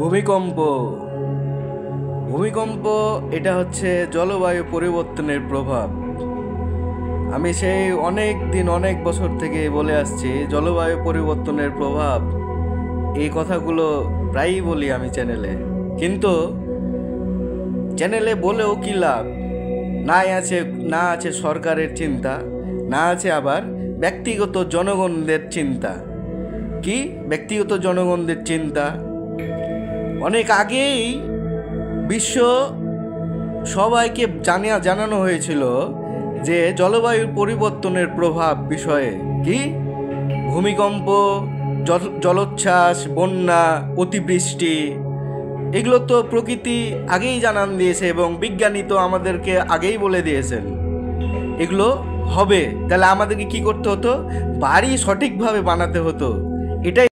ভূমিকম্প ভূমিকম্প এটা হচ্ছে জলবায়ু পরিবর্তনের প্রভাব। আমি সেই অনেক দিন অনেক বছর থেকে বলে আসছি জলবায়ু পরিবর্তনের প্রভাব। এই কথাগুলো প্রায়ই বলি আমি চ্যানেলে, কিন্তু চ্যানেলে বলেও কি লাভ? না আছে সরকারের চিন্তা, না আছে আবার ব্যক্তিগত জনগণদের চিন্তা। কি ব্যক্তিগত জনগণদের চিন্তা? অনেক আগেই বিশ্ব সবাইকে জানানো হয়েছিল যে জলবায়ু পরিবর্তনের প্রভাব বিষয়ে। কি ভূমিকম্প, জলোচ্ছ্বাস, বন্যা, অতিবৃষ্টি, এগুলো তো প্রকৃতি আগেই জানান দিয়েছে এবং বিজ্ঞানী তো আমাদেরকে আগেই বলে দিয়েছেন এগুলো হবে। তাহলে আমাদেরকে কি করতে হতো? বাড়ি সঠিকভাবে বানাতে হতো। এটাই